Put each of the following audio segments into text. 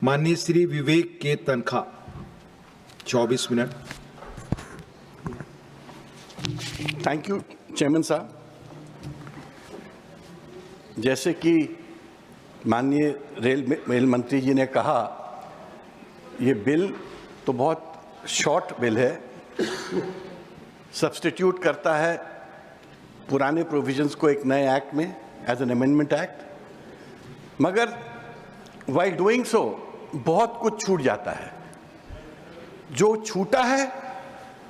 माननीय श्री विवेक के तनखा 24 minute. Thank you chairman साहब। जैसे कि माननीय रेल मंत्री जी ने कहा, ये बिल तो बहुत शॉर्ट बिल है, सब्स्टिट्यूट करता है पुराने प्रोविजंस को एक नए एक्ट में एज एन अमेंडमेंट एक्ट, मगर वाइल डूइंग सो बहुत कुछ छूट जाता है। जो छूटा है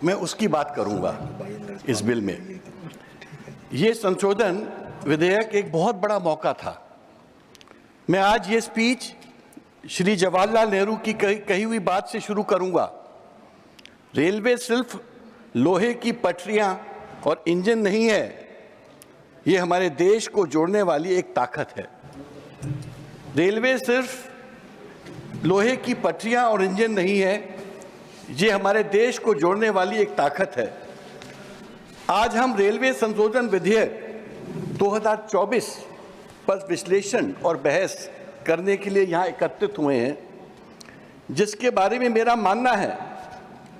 मैं उसकी बात करूंगा इस बिल में। ये संशोधन विधेयक एक बहुत बड़ा मौका था। मैं आज ये स्पीच श्री जवाहरलाल नेहरू की कही हुई बात से शुरू करूंगा। रेलवे सिर्फ लोहे की पटरियां और इंजन नहीं है, ये हमारे देश को जोड़ने वाली एक ताकत है। रेलवे सिर्फ लोहे की पटरियां और इंजन नहीं है, ये हमारे देश को जोड़ने वाली एक ताकत है। आज हम रेलवे संशोधन विधेयक 2024 पर विश्लेषण और बहस करने के लिए यहाँ एकत्रित हुए हैं, जिसके बारे में मेरा मानना है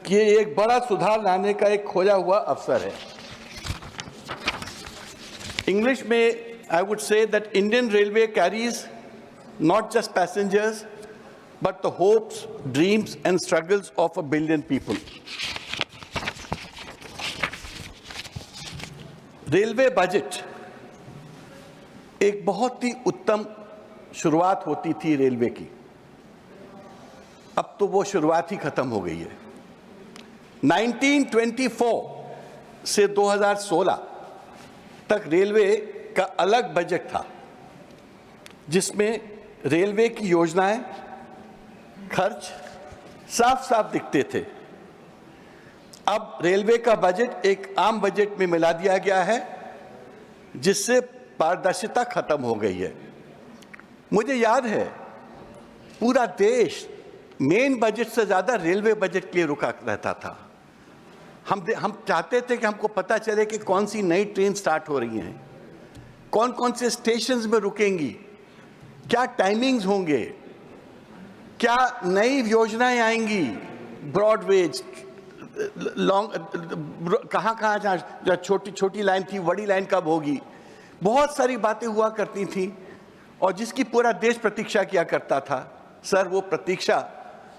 कि ये एक बड़ा सुधार लाने का एक खोया हुआ अवसर है। इंग्लिश में I would say that Indian railway carries not just passengers, but the hopes, dreams, and struggles of 1 billion people. Railway budget एक बहुत ही उत्तम शुरुआत होती थी रेलवे की। अब तो वो शुरुआत ही खत्म हो गई है। 1924 से 2016 तक रेलवे का अलग बजट था, जिसमें रेलवे की योजनाएं, खर्च साफ साफ दिखते थे। अब रेलवे का बजट एक आम बजट में मिला दिया गया है, जिससे पारदर्शिता खत्म हो गई है। मुझे याद है पूरा देश मेन बजट से ज्यादा रेलवे बजट के लिए रुका रहता था। हम चाहते थे कि हमको पता चले कि कौन सी नई ट्रेन स्टार्ट हो रही हैं, कौन कौन से स्टेशंस में रुकेंगी, क्या टाइमिंग्स होंगे, क्या नई योजनाएं आएंगी, ब्रॉडवेज, लॉन्ग, कहाँ जहाँ छोटी छोटी लाइन थी, बड़ी लाइन कब होगी। बहुत सारी बातें हुआ करती थी और जिसकी पूरा देश प्रतीक्षा किया करता था। सर, वो प्रतीक्षा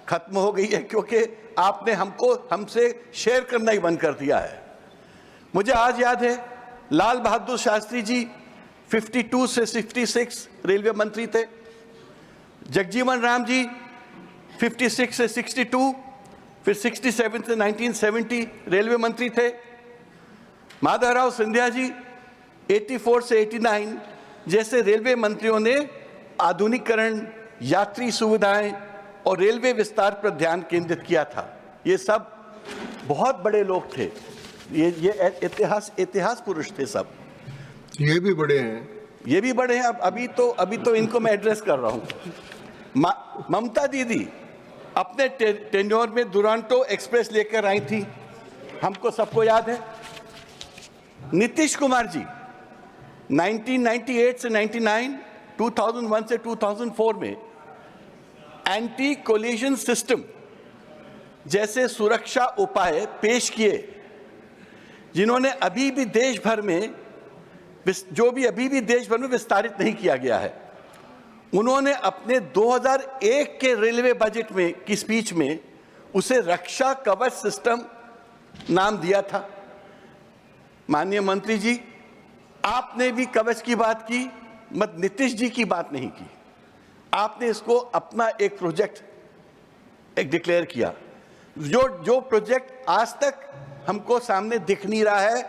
खत्म हो गई है, क्योंकि आपने हमसे शेयर करना ही बंद कर दिया है। मुझे आज याद है लाल बहादुर शास्त्री जी 52 से 66 रेलवे मंत्री थे। जगजीवन राम जी 56 से 62, फिर 67 से 1970 रेलवे मंत्री थे। माधवराव सिंधिया जी 84 से 89 जैसे रेलवे मंत्रियों ने आधुनिकीकरण, यात्री सुविधाएं और रेलवे विस्तार पर ध्यान केंद्रित किया था। ये सब बहुत बड़े लोग थे, ये इतिहास पुरुष थे सब। ये भी बड़े हैं, ये भी बड़े हैं। अभी तो इनको मैं एड्रेस कर रहा हूं। ममता दीदी अपने टेन्योर में दुरांतो एक्सप्रेस लेकर आई थी, हमको सबको याद है। नीतीश कुमार जी 1998 से 99, 2001 से 2004 में एंटी कोलिजन सिस्टम जैसे सुरक्षा उपाय पेश किए, जिन्होंने अभी भी देश भर में विस्तारित नहीं किया गया है। उन्होंने अपने 2001 के रेलवे बजट में की स्पीच में उसे रक्षा कवच सिस्टम नाम दिया था। माननीय मंत्री जी, आपने भी कवच की बात की, मत नीतीश जी की बात नहीं की। आपने इसको अपना एक प्रोजेक्ट डिक्लेयर किया, जो प्रोजेक्ट आज तक हमको सामने दिख नहीं रहा है,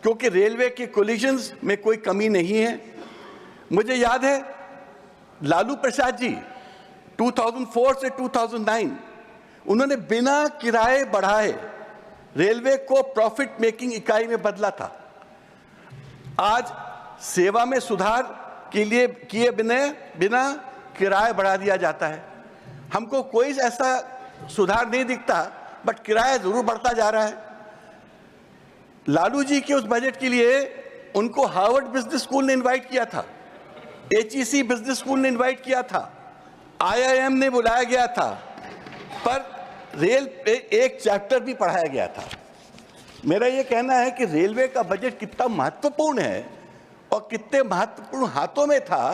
क्योंकि रेलवे के कोलिजन्स में कोई कमी नहीं है। मुझे याद है लालू प्रसाद जी 2004 से 2009 उन्होंने बिना किराए बढ़ाए रेलवे को प्रॉफिट मेकिंग इकाई में बदला था। आज सेवा में सुधार के लिए किए बिना किराया बढ़ा दिया जाता है। हमको कोई ऐसा सुधार नहीं दिखता, बट किराया जरूर बढ़ता जा रहा है। लालू जी के उस बजट के लिए उनको हार्वर्ड बिजनेस स्कूल ने इनवाइट किया था, HEC बिजनेस स्कूल ने इनवाइट किया था, IIM ने बुलाया गया था, पर रेल पे एक चैप्टर भी पढ़ाया गया था। मेरा ये कहना है कि रेलवे का बजट कितना महत्वपूर्ण है और कितने महत्वपूर्ण हाथों में था,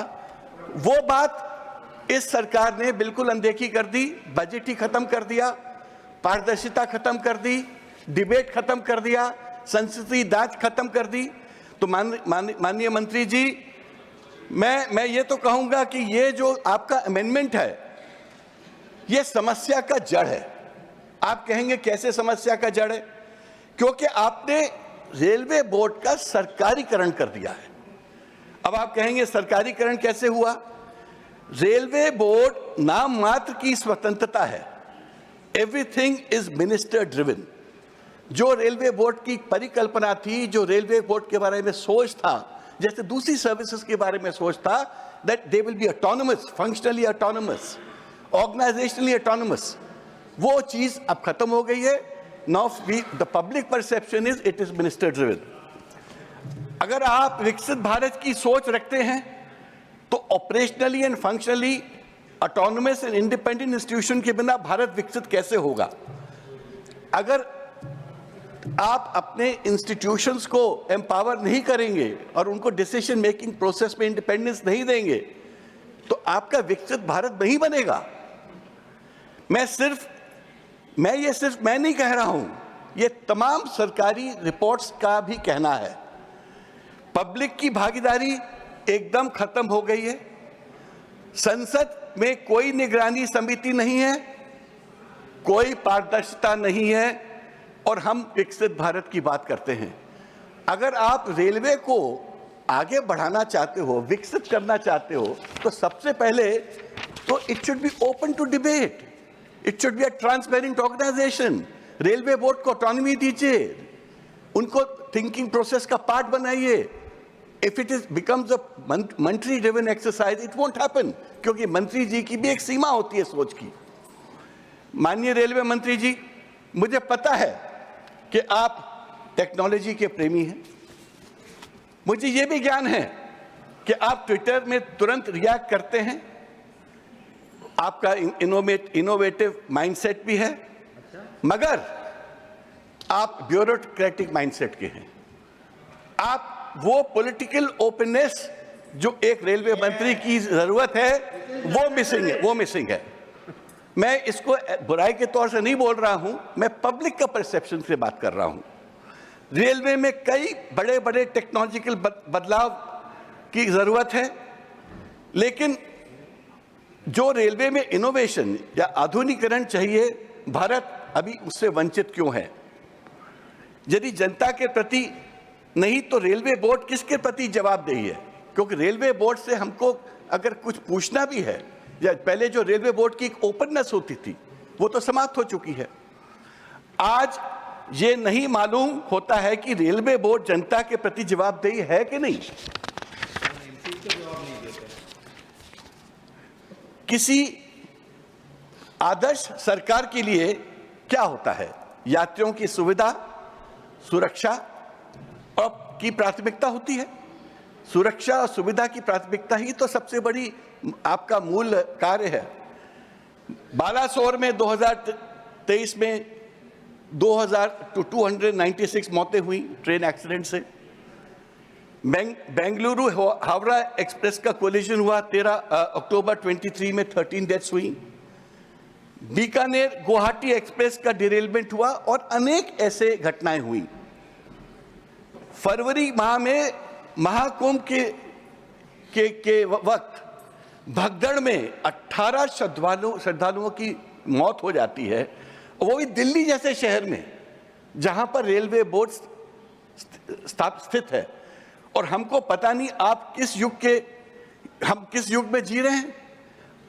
वो बात इस सरकार ने बिल्कुल अनदेखी कर दी। बजट ही खत्म कर दिया, पारदर्शिता खत्म कर दी, डिबेट खत्म कर दिया, संसदीय जांच खत्म कर दी। तो माननीय मंत्री जी, मैं ये तो कहूंगा कि ये जो आपका अमेंडमेंट है, ये समस्या का जड़ है। आप कहेंगे कैसे समस्या का जड़ है? क्योंकि आपने रेलवे बोर्ड का सरकारीकरण कर दिया है। अब आप कहेंगे सरकारीकरण कैसे हुआ? रेलवे बोर्ड नाम मात्र की स्वतंत्रता है, एवरीथिंग इज मिनिस्टर ड्रिवन। जो रेलवे बोर्ड की परिकल्पना थी, जो रेलवे बोर्ड के बारे में सोच था, जैसे दूसरी सर्विसेज के बारे में सोच था, that they will be autonomous, functionally autonomous, organisationally autonomous, वो चीज अब खत्म हो गई है। Now the public perception is it is minister driven. अगर आप विकसित भारत की सोच रखते हैं तो operationally and functionally autonomous and independent institution के बिना भारत विकसित कैसे होगा? अगर आप अपने इंस्टीट्यूशंस को एम्पावर नहीं करेंगे और उनको डिसीजन मेकिंग प्रोसेस में इंडिपेंडेंस नहीं देंगे तो आपका विकसित भारत नहीं बनेगा। मैं नहीं कह रहा हूं, ये तमाम सरकारी रिपोर्ट्स का भी कहना है। पब्लिक की भागीदारी एकदम खत्म हो गई है। संसद में कोई निगरानी समिति नहीं है, कोई पारदर्शिता नहीं है, और हम विकसित भारत की बात करते हैं। अगर आप रेलवे को आगे बढ़ाना चाहते हो, विकसित करना चाहते हो, तो सबसे पहले तो it should be open to debate, it should be a transparent organisation. Railway board को ऑटोनॉमी दीजिए, उनको थिंकिंग प्रोसेस का पार्ट बनाइए। If it is becomes a mantri driven exercise, it won't happen, क्योंकि मंत्री जी की भी एक सीमा होती है सोच की। माननीय रेलवे मंत्री जी, मुझे पता है कि आप टेक्नोलॉजी के प्रेमी हैं। मुझे यह भी ज्ञान है कि आप ट्विटर में तुरंत रिएक्ट करते हैं, आपका इनोवेटिव माइंडसेट भी है, मगर आप ब्यूरोक्रेटिक माइंडसेट के हैं। आप वो पॉलिटिकल ओपननेस जो एक रेलवे मंत्री की जरूरत है, वो मिसिंग है। मैं इसको बुराई के तौर से नहीं बोल रहा हूं, मैं पब्लिक का परसेप्शन से बात कर रहा हूं। रेलवे में कई बड़े बड़े टेक्नोलॉजिकल बदलाव की जरूरत है, लेकिन जो रेलवे में इनोवेशन या आधुनिकीकरण चाहिए, भारत अभी उससे वंचित क्यों है? यदि जनता के प्रति नहीं तो रेलवे बोर्ड किसके प्रति जवाबदेही है? क्योंकि रेलवे बोर्ड से हमको अगर कुछ पूछना भी है, या पहले जो रेलवे बोर्ड की एक ओपननेस होती थी, वो तो समाप्त हो चुकी है। आज ये नहीं मालूम होता है कि रेलवे बोर्ड जनता के प्रति जवाबदेही है कि नहीं। किसी आदर्श सरकार के लिए क्या होता है? यात्रियों की सुविधा, सुरक्षा और की प्राथमिकता होती है। सुरक्षा और सुविधा की प्राथमिकता ही तो सबसे बड़ी आपका मूल कार्य है। बालासोर में 2023 में 296 मौतें हुई ट्रेन एक्सीडेंट से। बेंगलुरु हावड़ा एक्सप्रेस का कोलिजन हुआ 13 अक्टूबर 23 में 13 डेथ्स हुई। बीकानेर गुवाहाटी एक्सप्रेस का डिरेलमेंट हुआ और अनेक ऐसे घटनाएं हुई। फरवरी माह में महाकुंभ के वक्त भगदड़ में 18 श्रद्धालुओं की मौत हो जाती है, वो भी दिल्ली जैसे शहर में जहां पर रेलवे बोर्ड स्थित है। और हमको पता नहीं हम किस युग में जी रहे हैं।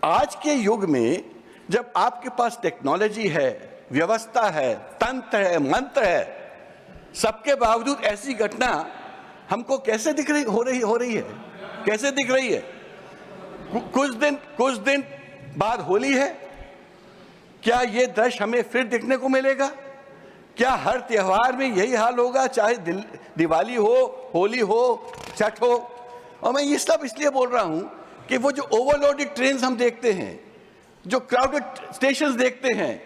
आज के युग में जब आपके पास टेक्नोलॉजी है, व्यवस्था है, तंत्र है, मंत्र है, सबके बावजूद ऐसी घटना हमको कैसे हो रही है? कैसे दिख रही है? कुछ दिन बाद होली है, क्या ये दृश्य हमें फिर देखने को मिलेगा? क्या हर त्योहार में यही हाल होगा, चाहे दिवाली हो, होली हो, छठ हो? और मैं ये सब इसलिए बोल रहा हूं कि वो जो ओवरलोडेड ट्रेन हम देखते हैं, जो क्राउडेड स्टेशंस देखते हैं।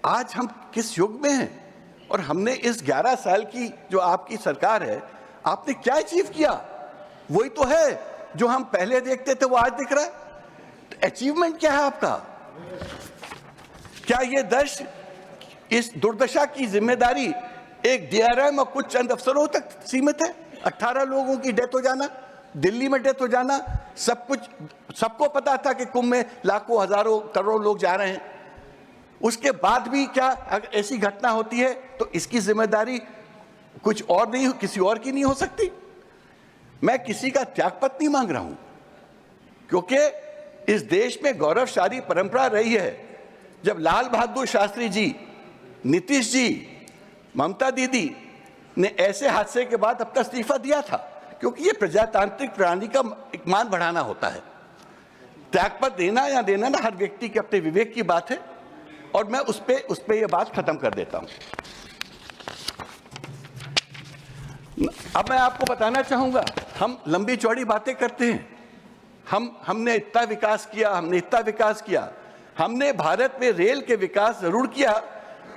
आज हम किस युग में हैं? और हमने इस 11 साल की जो आपकी सरकार है, आपने क्या अचीव किया? वही तो है जो हम पहले देखते थे, वो आज दिख रहा है। तो अचीवमेंट क्या है आपका? क्या ये देश, इस दुर्दशा की जिम्मेदारी एक DRM और कुछ चंद अफसरों तक सीमित है? 18 लोगों की डेथ हो जाना, दिल्ली में डेथ हो जाना, सब कुछ सबको पता था कि कुंभ में लाखों हजारों करोड़ों लोग जा रहे हैं। उसके बाद भी क्या अगर ऐसी घटना होती है तो इसकी जिम्मेदारी कुछ और नहीं, किसी और की नहीं हो सकती? मैं किसी का त्यागपत्र नहीं मांग रहा हूं, क्योंकि इस देश में गौरवशाली परंपरा रही है। जब लाल बहादुर शास्त्री जी, नीतीश जी, ममता दीदी ने ऐसे हादसे के बाद अपना इस्तीफा दिया था, क्योंकि ये प्रजातांत्रिक प्रणाली का एक मान बढ़ाना होता है। त्यागपत्र देना या देना ना हर व्यक्ति के अपने विवेक की बात है, और मैं उस पे ये बात खत्म कर देता हूं। अब मैं आपको बताना चाहूंगा, हम लंबी चौड़ी बातें करते हैं, हमने इतना विकास किया, हमने इतना विकास किया। हमने भारत में रेल के विकास जरूर किया,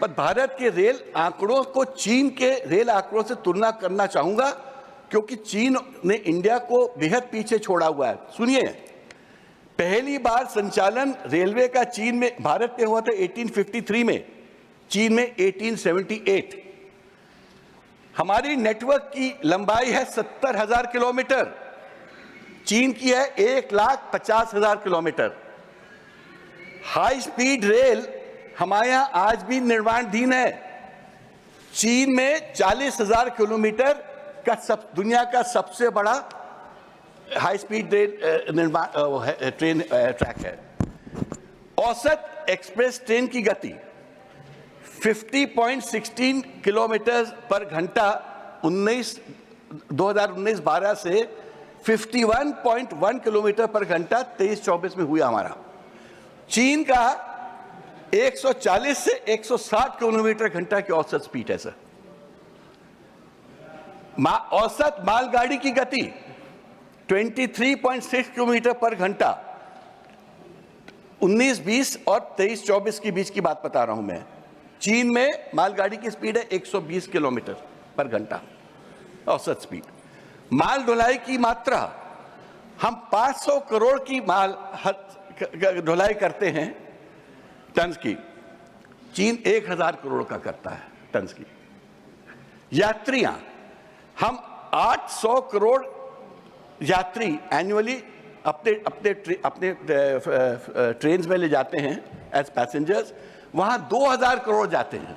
पर भारत के रेल आंकड़ों को चीन के रेल आंकड़ों से तुलना करना चाहूंगा, क्योंकि चीन ने इंडिया को बेहद पीछे छोड़ा हुआ है। सुनिए, पहली बार संचालन रेलवे का चीन में, भारत में हुआ था 1853 में, चीन में 1878। हमारी नेटवर्क की लंबाई है 70,000 किलोमीटर, चीन की है 1,50,000 किलोमीटर। हाई स्पीड रेल हमारे यहां आज भी निर्माणाधीन है। चीन में 40,000 किलोमीटर का दुनिया का सबसे बड़ा हाई स्पीड रेल निर्माण ट्रेन ट्रैक है। औसत एक्सप्रेस ट्रेन की गति 50.16 किलोमीटर पर घंटा 2019-12 से 51.1 किलोमीटर पर घंटा 23-24 में हुआ हमारा। चीन का 140 से 160 किलोमीटर घंटा की औसत स्पीड है सर। औसत मालगाड़ी की गति 23.6 किलोमीटर पर घंटा 19-20 और 23-24 के बीच की बात बता रहा हूं मैं। चीन में मालगाड़ी की स्पीड है 120 किलोमीटर पर घंटा औसत स्पीड। माल ढुलाई की मात्रा, हम 500 करोड़ की माल ढुलाई करते हैं टन की, चीन 1000 करोड़ का करता है टन की। यात्रियां, हम 800 करोड़ यात्री एनुअली अपने ट्रेन में ले जाते हैं एज पैसेंजर्स, वहां 2000 करोड़ जाते हैं।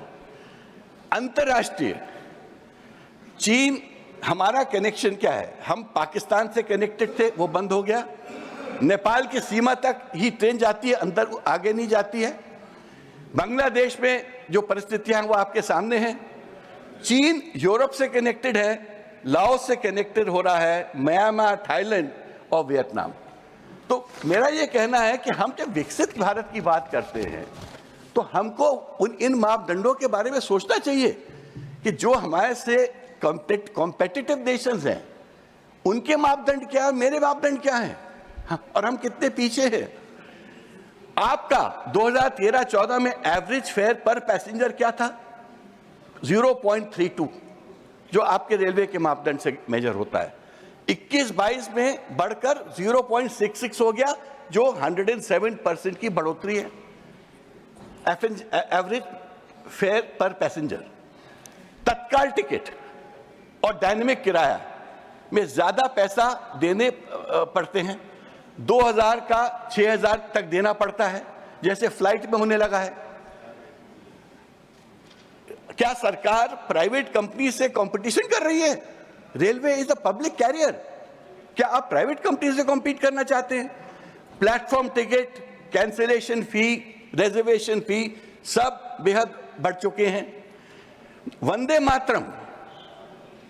अंतरराष्ट्रीय चीन, हमारा कनेक्शन क्या है? हम पाकिस्तान से कनेक्टेड थे, वो बंद हो गया। नेपाल की सीमा तक ही ट्रेन जाती है, अंदर आगे नहीं जाती है। बांग्लादेश में जो परिस्थितियां हैं वो आपके सामने हैं। चीन यूरोप से कनेक्टेड है, लाओस से कनेक्टेड हो रहा है, म्यांमार, थाईलैंड और वियतनाम। तो मेरा ये कहना है कि हम जब विकसित भारत की बात करते हैं तो हमको इन मापदंडों के बारे में सोचना चाहिए कि जो हमारे से कॉम्पिटिटिव नेशंस हैं उनके मापदंड क्या है, मेरे मापदंड क्या हैं, और हम कितने पीछे हैं। आपका 2013-14 में एवरेज फेयर पर पैसेंजर क्या था? 0.32, जो आपके रेलवे के मापदंड से मेजर होता है। 21-22 में बढ़कर 0.66 हो गया, जो 107% की बढ़ोतरी है एवरेज फेयर पर पैसेंजर। तत्काल टिकट और डायनेमिक किराया में ज्यादा पैसा देने पड़ते हैं, 2000 का 6000 तक देना पड़ता है, जैसे फ्लाइट में होने लगा है। क्या सरकार प्राइवेट कंपनी से कंपटीशन कर रही है? Railway is a public carrier, क्या आप प्राइवेट कंपनी से कॉम्पीट करना चाहते हैं? Platform ticket, cancellation fee, reservation fee सब बेहद बढ़ चुके हैं। वंदे मातरम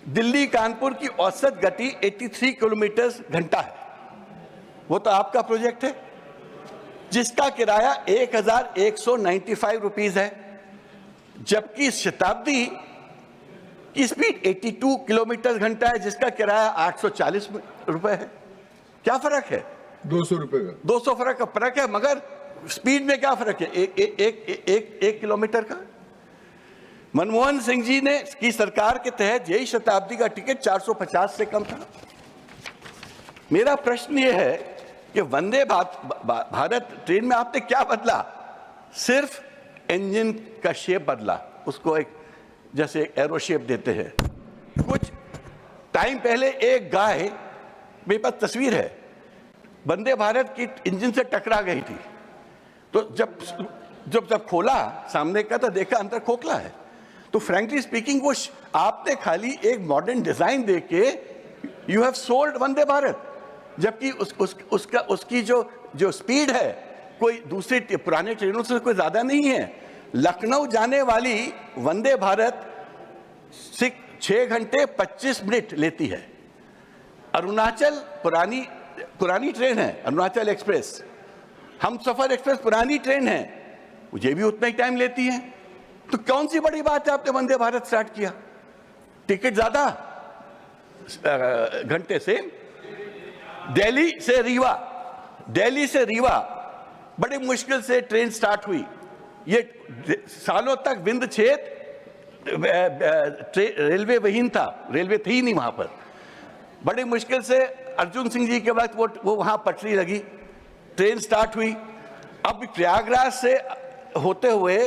दिल्ली कानपुर की औसत गति 83 किलोमीटर घंटा है, वो तो आपका प्रोजेक्ट है, जिसका किराया 1195 रुपीज है, जबकि शताब्दी की स्पीड 82 किलोमीटर घंटा है, जिसका किराया 840 रुपए है। क्या फर्क है? 200 रुपए का 200 फर्क है, मगर स्पीड में क्या फर्क है एक किलोमीटर का? मनमोहन सिंह जी ने की सरकार के तहत यही शताब्दी का टिकट 450 से कम था। मेरा प्रश्न यह है कि वंदे भारत ट्रेन में आपने क्या बदला? सिर्फ इंजन का शेप बदला, उसको एक जैसे एरो शेप देते हैं। कुछ टाइम पहले एक गाय, मेरे पास तस्वीर है, वंदे भारत की इंजन से टकरा गई थी, तो जब खोला सामने का तो देखा अंदर खोखला है। तो फ्रैंकली स्पीकिंग वो आपने खाली एक मॉडर्न डिजाइन देके you have sold Vande Bharat, जबकि उसकी जो स्पीड है कोई दूसरी पुराने ट्रेनों से कोई ज्यादा नहीं है। लखनऊ जाने वाली वंदे भारत 6 घंटे 25 मिनट लेती है। अरुणाचल पुरानी ट्रेन है, अरुणाचल एक्सप्रेस, हमसफर एक्सप्रेस पुरानी ट्रेन है, मुझे भी उतना ही टाइम लेती है। तो कौन सी बड़ी बात है आपने वंदे भारत स्टार्ट किया? टिकट ज्यादा, घंटे से दिल्ली से रीवा बड़ी मुश्किल से ट्रेन स्टार्ट हुई। ये सालों तक विंध्य क्षेत्र रेलवे विहीन था, रेलवे थी नहीं वहां पर। बड़ी मुश्किल से अर्जुन सिंह जी के वक्त वो वहां पटरी लगी, ट्रेन स्टार्ट हुई। अब प्रयागराज से होते हुए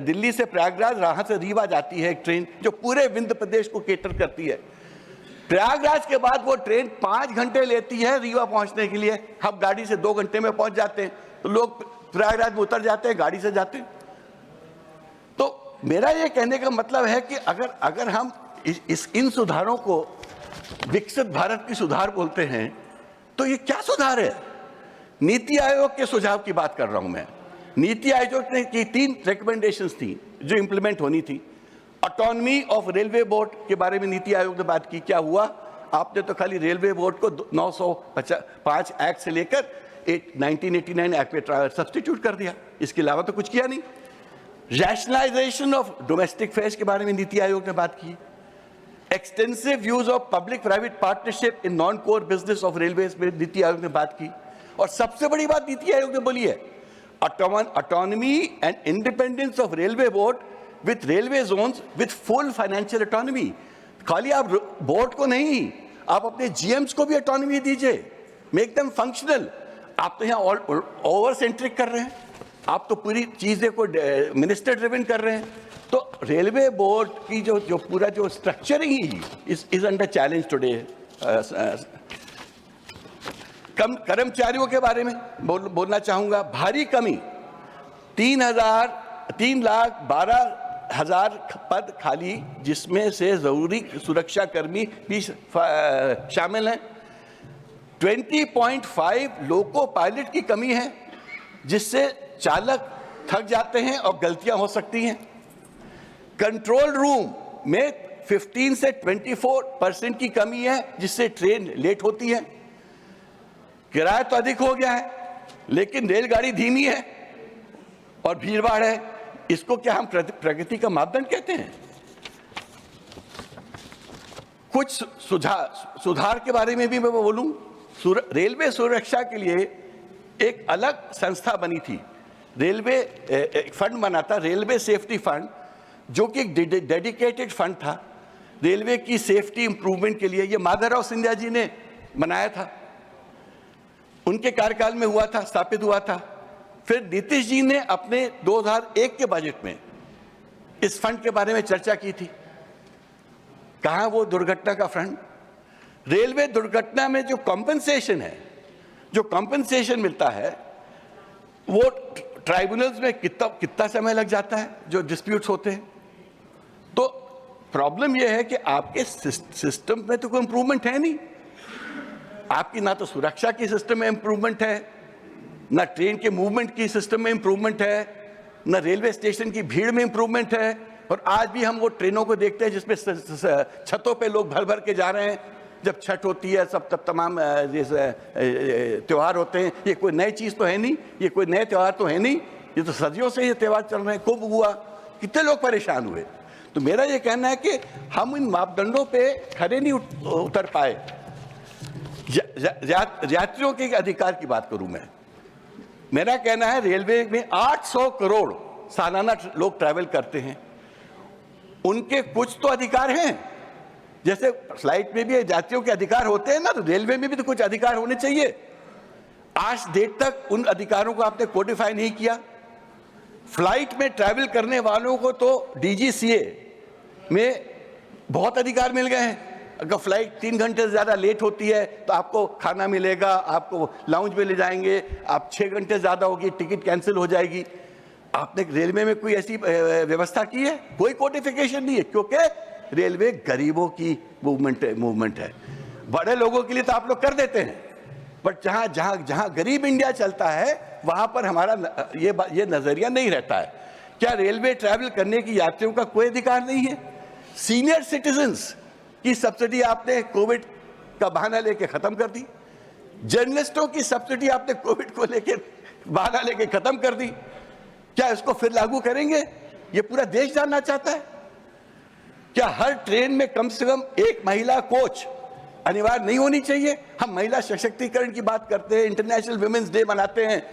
दिल्ली से प्रयागराज, वहां से रीवा जाती है एक ट्रेन जो पूरे विंध्य प्रदेश को केटर करती है। प्रयागराज के बाद वो ट्रेन 5 घंटे लेती है रीवा पहुंचने के लिए। हम गाड़ी से 2 घंटे में पहुंच जाते हैं, तो लोग प्रयागराज में उतर जाते हैं, गाड़ी से जाते हैं। तो मेरा ये कहने का मतलब है कि अगर हम इन सुधारों को विकसित भारत की सुधार बोलते हैं, तो ये क्या सुधार है? नीति आयोग के सुझाव की बात कर रहा हूं मैं। नीति आयोग ने की 3 रिकमेंडेशंस थी जो इंप्लीमेंट होनी थी। ऑटोनॉमी ऑफ रेलवे बोर्ड के बारे में नीति आयोग ने बात की। क्या हुआ? आपने तो खाली रेलवे बोर्ड को 905 एक्ट से लेकर 1989 एक्ट में सब्स्टिट्यूट कर दिया, इसके अलावा तो कुछ किया नहीं। रैशनलाइजेशन ऑफ डोमेस्टिक फेयर्स के बारे में नीति आयोग ने बात की। Extensive use of public private partnership in non core business of railways में नीति आयोग ने बात की। और सबसे बड़ी बात नीति आयोग ने बोली है, autonomy and independence of railway board with railway zones with full financial autonomy। खाली आप बोर्ड को नहीं, आप अपने जीएम्स को भी ऑटोनॉमी दीजिए, मेक देम फंक्शनल। आप तो यहाँ ओवर सेंट्रिक कर रहे हैं, आप तो पूरी चीजें को मिनिस्टर ड्रिवन कर रहे हैं। तो रेलवे बोर्ड की जो पूरा जो structuring is under challenge today. कर्मचारियों के बारे में बोलना चाहूंगा। भारी कमी, 3,12,000 पद खाली, जिसमें से जरूरी सुरक्षा कर्मी भी शामिल हैं। 20.5 लोको पायलट की कमी है, जिससे चालक थक जाते हैं और गलतियां हो सकती हैं। कंट्रोल रूम में 15 से 24% की कमी है, जिससे ट्रेन लेट होती है। किराया तो अधिक हो गया है, लेकिन रेलगाड़ी धीमी है और भीड़भाड़ है। इसको क्या हम प्रगति का मापदंड कहते हैं? कुछ सुधार के बारे में भी मैं बोलूं। रेलवे सुरक्षा के लिए एक अलग संस्था बनी थी, रेलवे एक फंड बना था, रेलवे सेफ्टी फंड, जो कि एक डेडिकेटेड फंड था रेलवे की सेफ्टी इंप्रूवमेंट के लिए। ये माधवराव सिंधिया जी ने बनाया था, उनके कार्यकाल में हुआ था, स्थापित हुआ था। फिर नीतीश जी ने अपने 2001 के बजट में इस फंड के बारे में चर्चा की थी। कहां वो दुर्घटना का फंड? रेलवे दुर्घटना में जो कॉम्पेंसेशन है, जो कॉम्पेंसेशन मिलता है, वो ट्राइब्यूनल्स में कितना समय लग जाता है जो डिस्प्यूट्स होते हैं। तो प्रॉब्लम यह है कि आपके सिस्टम में तो कोई इंप्रूवमेंट है नहीं। आपकी ना तो सुरक्षा की सिस्टम में इंप्रूवमेंट है, ना ट्रेन के मूवमेंट की सिस्टम में इंप्रूवमेंट है, ना रेलवे स्टेशन की भीड़ में इंप्रूवमेंट है। और आज भी हम वो ट्रेनों को देखते हैं जिसमें छतों पे लोग भर भर के जा रहे हैं। जब छठ होती है, सब तब तमाम त्योहार होते हैं। ये कोई नई चीज़ तो है नहीं, ये कोई नए त्यौहार तो है नहीं, ये तो सदियों से ये त्यौहार चल रहे हैं। कुंभ हुआ, कितने लोग परेशान हुए। तो मेरा ये कहना है कि हम इन मापदंडों पे खड़े नहीं उतर पाए। यात्रियों के अधिकार की बात करूं मेरा कहना है रेलवे में 800 करोड़ सालाना लोग ट्रैवल करते हैं, उनके कुछ तो अधिकार हैं। जैसे फ्लाइट में भी यात्रियों के अधिकार होते हैं ना, तो रेलवे में भी तो कुछ अधिकार होने चाहिए। आज डेट तक उन अधिकारों को आपने कोडिफाई नहीं किया। फ्लाइट में ट्रैवल करने वालों को तो DGCA में बहुत अधिकार मिल गए हैं। अगर फ्लाइट 3 घंटे से ज़्यादा लेट होती है तो आपको खाना मिलेगा, आपको लाउंज में ले जाएंगे, आप 6 घंटे ज़्यादा होगी टिकट कैंसिल हो जाएगी। आपने रेलवे में कोई ऐसी व्यवस्था की है? कोई कोडिफिकेशन नहीं है, क्योंकि रेलवे गरीबों की मूवमेंट है। बड़े लोगों के लिए तो आप लोग कर देते हैं, बट जहां जहां जहां गरीब इंडिया चलता है वहां पर हमारा ये नजरिया नहीं रहता है। क्या रेलवे ट्रैवल करने की यात्रियों का कोई अधिकार नहीं है? सीनियर सिटीजन्स की सब्सिडी आपने कोविड का बहाना लेके खत्म कर दी। जर्नलिस्टों की सब्सिडी आपने कोविड को लेके बहाना लेके खत्म कर दी। क्या इसको फिर लागू करेंगे? ये पूरा देश जानना चाहता है। क्या हर ट्रेन में कम से कम एक महिला कोच अनिवार्य नहीं होनी चाहिए? हम महिला सशक्तिकरण की बात करते हैं, इंटरनेशनल वुमेन्स डे मनाते हैं,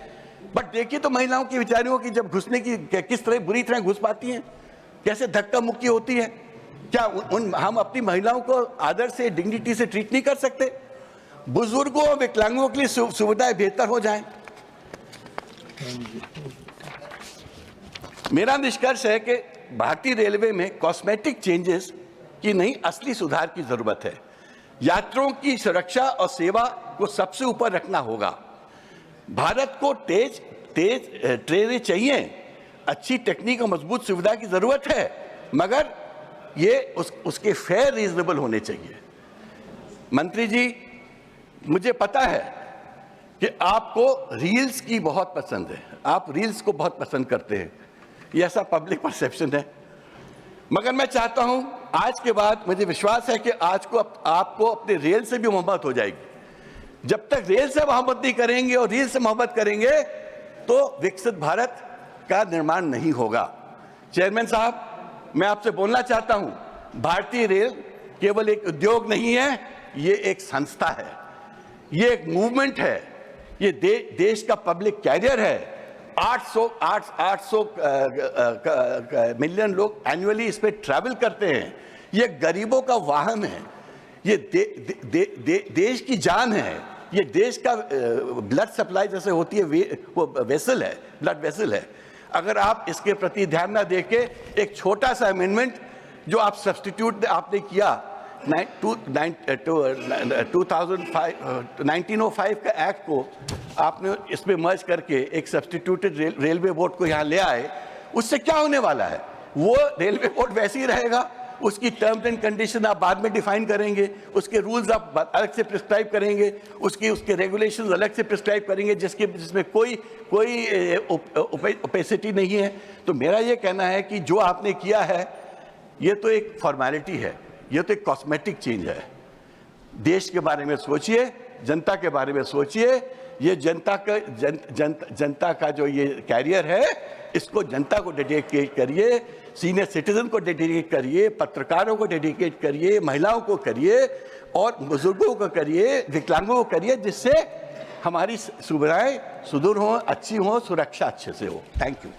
बट देखिए तो महिलाओं की बेचारियों की जब घुसने की किस तरह बुरी तरह घुस पाती हैं, कैसे धक्का मुक्की होती है। क्या हम अपनी महिलाओं को आदर से, डिग्निटी से ट्रीट नहीं कर सकते? बुजुर्गों और विकलांगों के लिए सुविधाएं बेहतर हो जाएं। मेरा निष्कर्ष है कि भारतीय रेलवे में कॉस्मेटिक चेंजेस की नहीं, असली सुधार की जरूरत है। यात्रियों की सुरक्षा और सेवा को सबसे ऊपर रखना होगा। भारत को तेज ट्रेनें चाहिए, अच्छी टेक्निक और मजबूत सुविधा की जरूरत है, मगर ये उसके फेयर रीजनेबल होने चाहिए। मंत्री जी, मुझे पता है कि आपको रील्स की बहुत पसंद है, आप रील्स को बहुत पसंद करते हैं, ये ऐसा पब्लिक परसेप्शन है। मगर मैं चाहता हूं, आज के बाद मुझे विश्वास है कि आज को आपको अपने रेल से भी मोहब्बत हो जाएगी। जब तक रेल से मोहब्बत नहीं करेंगे और रील से मोहब्बत करेंगे तो विकसित भारत का निर्माण नहीं होगा। चेयरमैन साहब, मैं आपसे बोलना चाहता हूं, भारतीय रेल केवल एक उद्योग नहीं है, ये एक संस्था है, ये एक मूवमेंट है, ये देश का पब्लिक कैरियर है। 800 मिलियन लोग एनुअली इस पे ट्रैवल करते हैं। ये गरीबों का वाहन है, ये देश की जान है, ये देश का ब्लड सप्लाई जैसे होती है वो वेसल है, ब्लड वेसल है। अगर आप इसके प्रति ध्यान ना देके एक छोटा सा अमेंडमेंट जो आप सब्स्टिट्यूट आपने किया 1905 का एक्ट को आपने इसमें मर्ज करके एक सब्स्टिट्यूटेड रेलवे बोर्ड को यहाँ ले आए, उससे क्या होने वाला है? वो रेलवे बोर्ड वैसे ही रहेगा, उसकी टर्म्स एंड कंडीशन आप बाद में डिफाइन करेंगे, उसके रूल्स आप अलग से प्रिस्क्राइब करेंगे, उसके रेगुलेशंस अलग से प्रिस्क्राइब करेंगे, जिसमें कोई ओपेसिटी नहीं है। तो मेरा ये कहना है कि जो आपने किया है ये तो एक फॉर्मेलिटी है, ये तो एक कॉस्मेटिक चेंज है। देश के बारे में सोचिए, जनता के बारे में सोचिए। ये जनता का जो ये कैरियर है, इसको जनता को डेडिकेट करिए, सीनियर सिटीजन को डेडिकेट करिए, पत्रकारों को डेडिकेट करिए, महिलाओं को करिए और बुजुर्गों को करिए, विकलांगों को करिए, जिससे हमारी सुविधाएं सुदूर हों, अच्छी हों, सुरक्षा अच्छे से हो। Thank you.